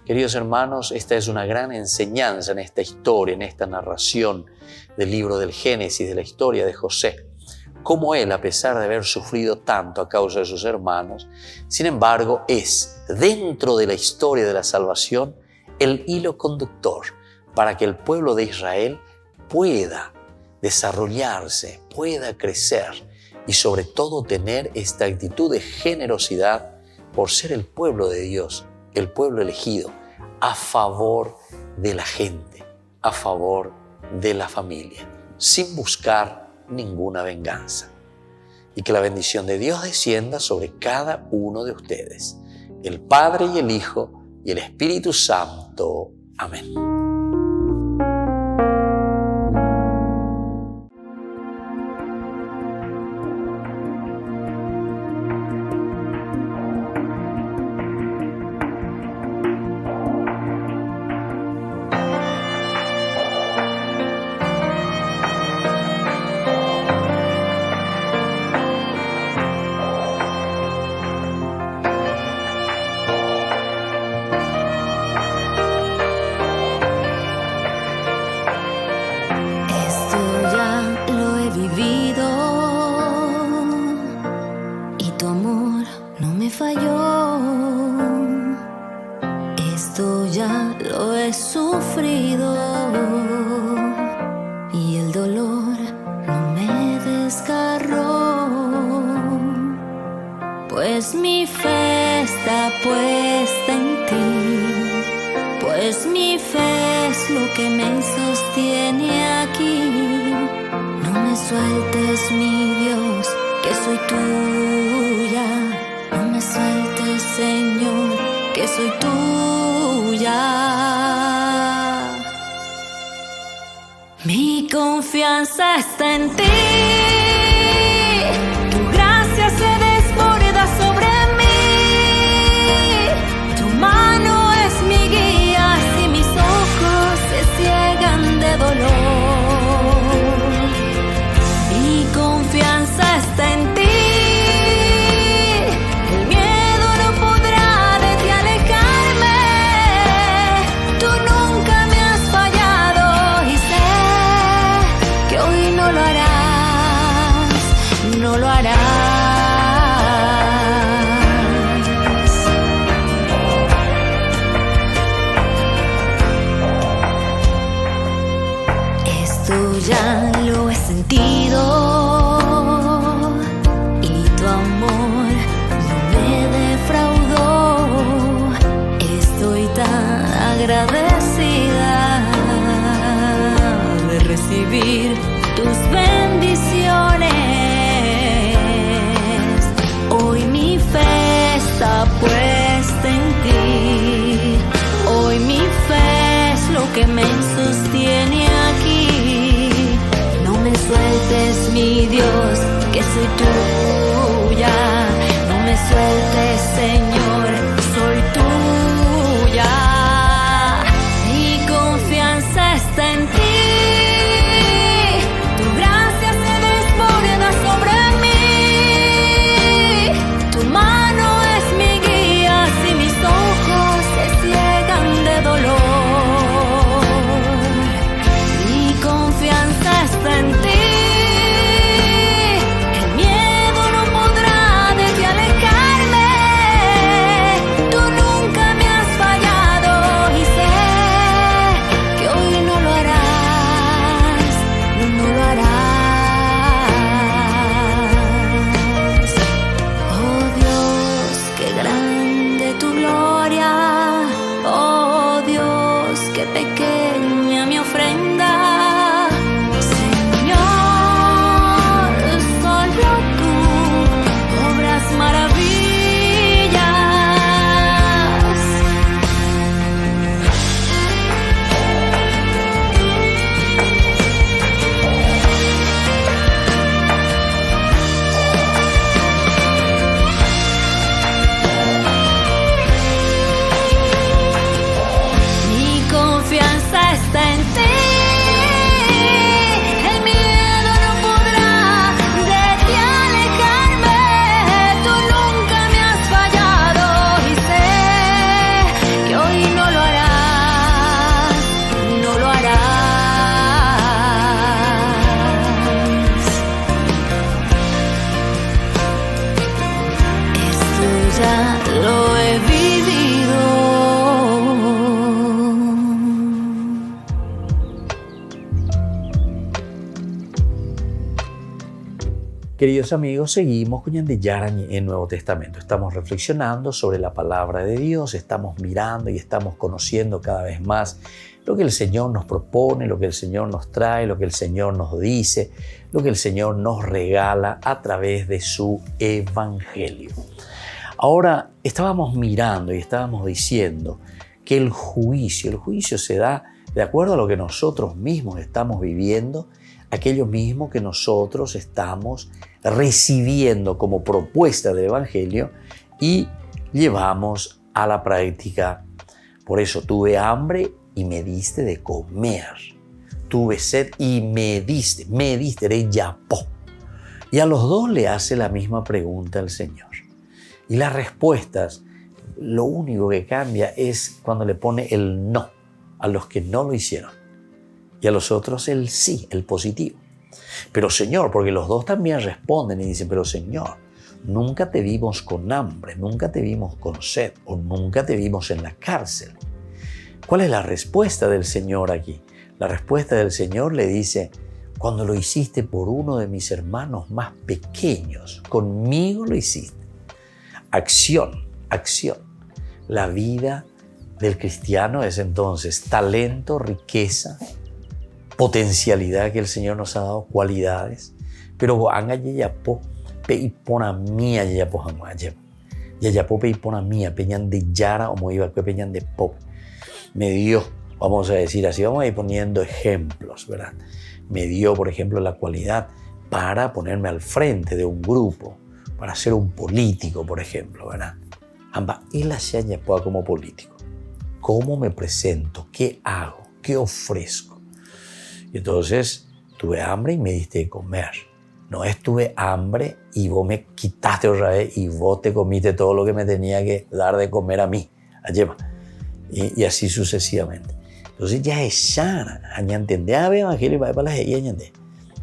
Queridos hermanos, esta es una gran enseñanza en esta historia, en esta narración del libro del Génesis, de la historia de José. Cómo él, a pesar de haber sufrido tanto a causa de sus hermanos, sin embargo, es, dentro de la historia de la salvación, el hilo conductor para que el pueblo de Israel pueda desarrollarse, pueda crecer y sobre todo tener esta actitud de generosidad por ser el pueblo de Dios, el pueblo elegido, a favor de la gente, a favor de la familia, sin buscar ninguna venganza. Y que la bendición de Dios descienda sobre cada uno de ustedes, el Padre y el Hijo y el Espíritu Santo. Amén. Esto ya lo he sufrido y el dolor no me desgarró, pues mi fe está puesta en ti, pues mi fe es lo que me sostiene aquí. No me sueltes, mi Dios, que soy tuya. No me sueltes, Señor, que soy tuya. Mi confianza está en ti. Tu gracia se desborda sobre mí. Tu mano es mi guía si mis ojos se ciegan de dolor. Mi confianza está en ti. No lo harás. Esto ya lo he sentido y tu amor no me defraudó. Estoy tan agradecida de recibir tus bendiciones. Hoy mi fe está puesta en ti. Hoy mi fe es lo que me sostiene aquí. No me sueltes, mi Dios, que soy tuya. No me sueltes, Señor, soy tuya. Mi confianza está en ti. Tu gracia se desborda sobre mí. tu gloria. Oh Dios, qué pequeña mi ofrenda. Señor, solo tú obras maravillas. Está en ti, el miedo no podrá de ti alejarme. Tú nunca me has fallado y sé que hoy no lo harás, no lo harás. Esto ya lo he vivido. Queridos amigos, seguimos con Ñande Yarañe en el Nuevo Testamento. Estamos reflexionando sobre la palabra de Dios, estamos mirando y estamos conociendo cada vez más lo que el Señor nos propone, lo que el Señor nos trae, lo que el Señor nos dice, lo que el Señor nos regala a través de su Evangelio. Ahora, estábamos mirando y estábamos diciendo que el juicio se da de acuerdo a lo que nosotros mismos estamos viviendo, aquello mismo que nosotros estamos recibiendo como propuesta del Evangelio y llevamos a la práctica. Por eso tuve hambre y me diste de comer. Tuve sed y me diste re yapó. Y a los dos le hace la misma pregunta el Señor. Y las respuestas, lo único que cambia es cuando le pone el no a los que no lo hicieron. Y a los otros el sí, el positivo. Pero Señor, porque los dos también responden y dicen, pero Señor, nunca te vimos con hambre, nunca te vimos con sed o nunca te vimos en la cárcel. ¿Cuál es la respuesta del Señor aquí? La respuesta del Señor le dice, cuando lo hiciste por uno de mis hermanos más pequeños, conmigo lo hiciste. Acción. La vida del cristiano es entonces talento, riqueza, potencialidad que el Señor nos ha dado, cualidades, pero anga yayapo pe ipona mía yayapo hamaye yayapo pe ipona mía peñan de yara o moiba que peñan de pop me dio, vamos a decir así, vamos a ir poniendo ejemplos, ¿verdad? Me dio, por ejemplo, la cualidad para ponerme al frente de un grupo, para ser un político, por ejemplo, ¿verdad? Amba y la yayapo como político, ¿cómo me presento? ¿Qué hago? ¿Qué ofrezco? Y entonces tuve hambre y me diste de comer. No tuve hambre y vos me quitaste otra vez y vos te comiste todo lo que me tenía que dar de comer a mí. Y así sucesivamente. Entonces ya es sana. Ya entendí a ver evangelio para la gente.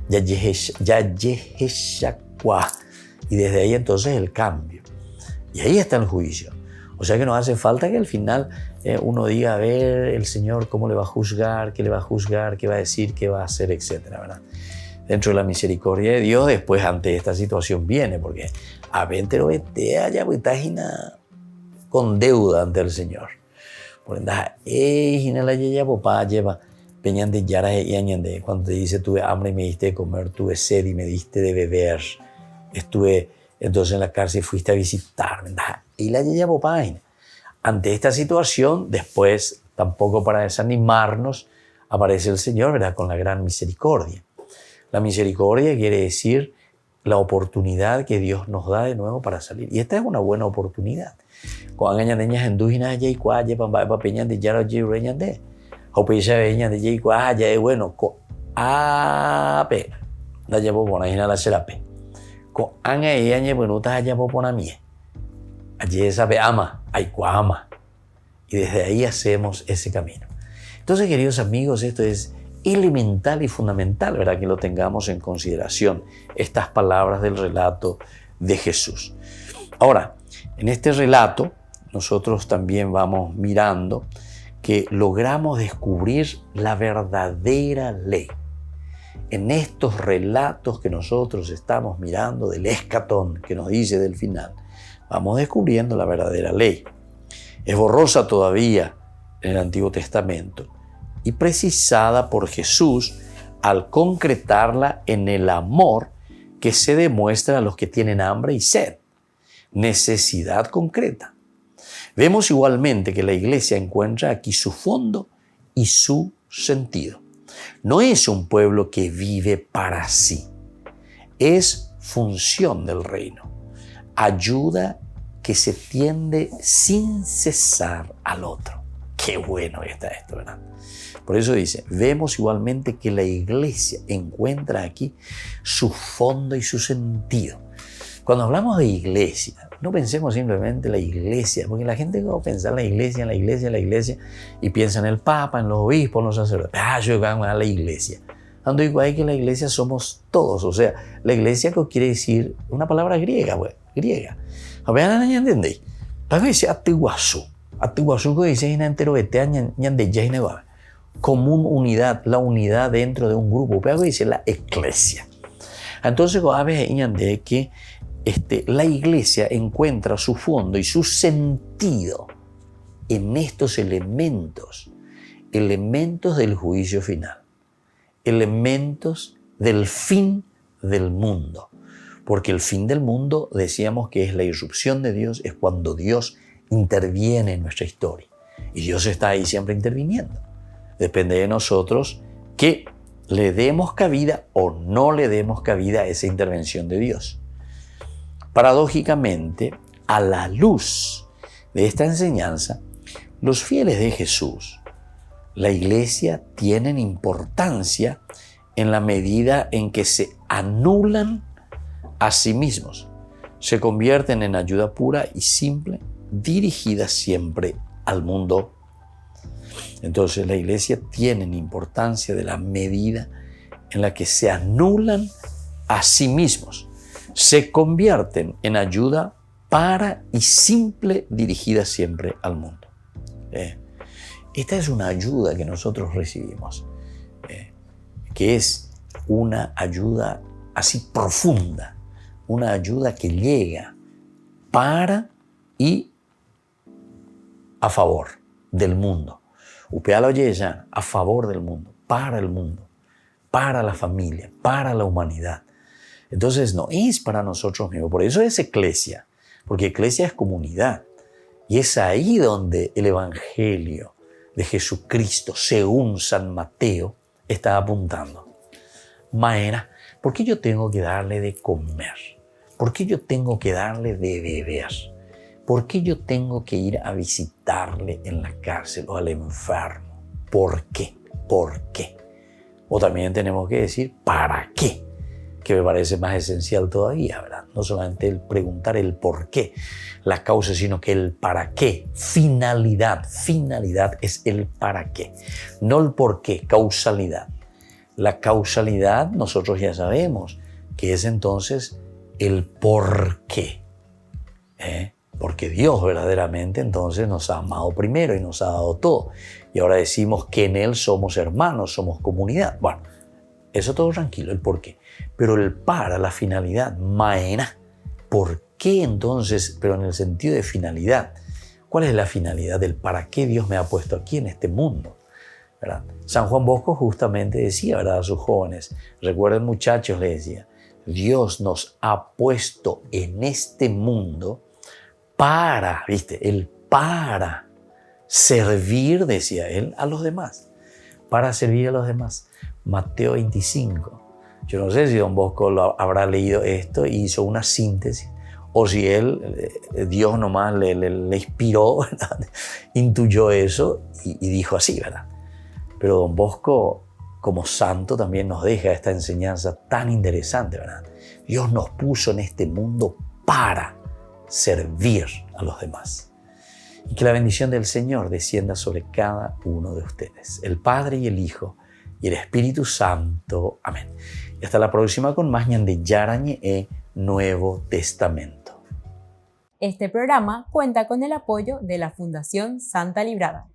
Ya y desde ahí entonces el cambio. Y ahí está el juicio. O sea que nos hace falta que al final uno diga, a ver, el Señor cómo le va a juzgar, qué le va a juzgar, qué va a decir, qué va a hacer, etcétera, ¿verdad? Dentro de la misericordia de Dios, después ante esta situación viene, porque a veces lo vete allá, pues estás con deuda ante el Señor. Por ende, la yaya papá lleva peñan de yara y añande. Cuando te dice, tuve hambre y me diste de comer, tuve sed y me diste de beber, estuve entonces en la cárcel y fuiste a visitarme. Y la yaya papá. Ante esta situación, después, tampoco para desanimarnos, aparece el Señor, ¿verdad? Con la gran misericordia. La misericordia quiere decir la oportunidad que Dios nos da de nuevo para salir. Y esta es una buena oportunidad. Cuando hay niñas endúginas allá y cualle, para peñan de yaro allí reñan de. O peña veñan de allá y cualle, bueno, pe, la llevo por ahí la serape. Con anga y añe buenutas allá por mí. Allí sabe ama, hay cuama. Y desde ahí hacemos ese camino. Entonces, queridos amigos, esto es elemental y fundamental, ¿verdad? Que lo tengamos en consideración, estas palabras del relato de Jesús. Ahora, en este relato, nosotros también vamos mirando que logramos descubrir la verdadera ley. En estos relatos que nosotros estamos mirando del escatón, que nos dice del final, vamos descubriendo la verdadera ley. Es borrosa todavía en el Antiguo Testamento y precisada por Jesús al concretarla en el amor que se demuestra a los que tienen hambre y sed. Necesidad concreta. Vemos igualmente que la iglesia encuentra aquí su fondo y su sentido. No es un pueblo que vive para sí. Es función del reino. Ayuda que se tiende sin cesar al otro. Qué bueno está esto, ¿verdad? Por eso dice, vemos igualmente que la iglesia encuentra aquí su fondo y su sentido. Cuando hablamos de iglesia, no pensemos simplemente la iglesia, porque la gente va a pensar la iglesia, y piensa en el Papa, en los obispos, en los sacerdotes. Yo vengo a la iglesia. Cuando digo ahí que la iglesia somos todos, o sea, la iglesia que quiere decir una palabra griega, griega. ¿Vean, entendéis? Tal vez sea atiguazú que dice en entero etea ñande ya inegable. Común unidad, la unidad dentro de un grupo, pero dice la iglesia. Entonces, a veces ñande que la iglesia encuentra su fondo y su sentido en estos elementos del juicio final, elementos del fin del mundo. Porque el fin del mundo, decíamos que es la irrupción de Dios, es cuando Dios interviene en nuestra historia. Y Dios está ahí siempre interviniendo. Depende de nosotros que le demos cabida o no le demos cabida a esa intervención de Dios. Paradójicamente, a la luz de esta enseñanza, los fieles de Jesús, la iglesia, tienen importancia en la medida en que se anulan a sí mismos, se convierten en ayuda pura y simple, dirigida siempre al mundo. Entonces la iglesia tiene importancia de la medida en la que se anulan a sí mismos, se convierten en ayuda para y simple, dirigida siempre al mundo. Esta es una ayuda que nosotros recibimos, que es una ayuda así profunda, una ayuda que llega para y a favor del mundo. Upealo ya, a favor del mundo, para la familia, para la humanidad. Entonces no es para nosotros mismos, por eso es eclesia, porque eclesia es comunidad. Y es ahí donde el Evangelio de Jesucristo, según San Mateo, está apuntando. Maera, ¿por qué yo tengo que darle de comer? ¿Por qué yo tengo que darle de beber? ¿Por qué yo tengo que ir a visitarle en la cárcel o al enfermo? ¿Por qué? ¿Por qué? O también tenemos que decir, ¿para qué? Que me parece más esencial todavía, ¿verdad? No solamente el preguntar el por qué, la causa, sino que el para qué. Finalidad es el para qué, no el por qué, causalidad. La causalidad nosotros ya sabemos que es entonces el por qué. Porque Dios verdaderamente entonces nos ha amado primero y nos ha dado todo. Y ahora decimos que en Él somos hermanos, somos comunidad. Bueno, eso todo tranquilo, el por qué. Pero el para, la finalidad, maena. ¿Por qué entonces? Pero en el sentido de finalidad. ¿Cuál es la finalidad del para qué Dios me ha puesto aquí en este mundo? ¿Verdad? San Juan Bosco justamente decía, ¿verdad?, a sus jóvenes, recuerden muchachos, le decía, Dios nos ha puesto en este mundo para, ¿viste? El para servir, decía él, a los demás. Para servir a los demás. Mateo 25. Yo no sé si don Bosco habrá leído esto y hizo una síntesis, o si Dios nomás le inspiró, ¿verdad?, intuyó eso y dijo así, ¿verdad? Pero don Bosco, como santo, también nos deja esta enseñanza tan interesante, ¿verdad? Dios nos puso en este mundo para servir a los demás. Y que la bendición del Señor descienda sobre cada uno de ustedes, el Padre y el Hijo y el Espíritu Santo. Amén. Y hasta la próxima con más ñande Yarañe Nuevo Testamento. Este programa cuenta con el apoyo de la Fundación Santa Librada.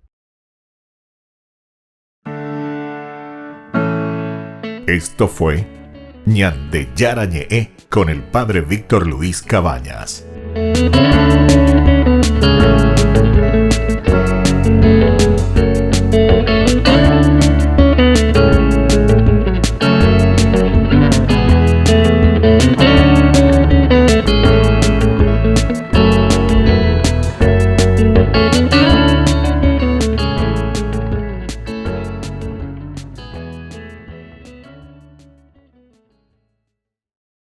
Esto fue ñande Yarañe con el Padre Víctor Luis Cabañas.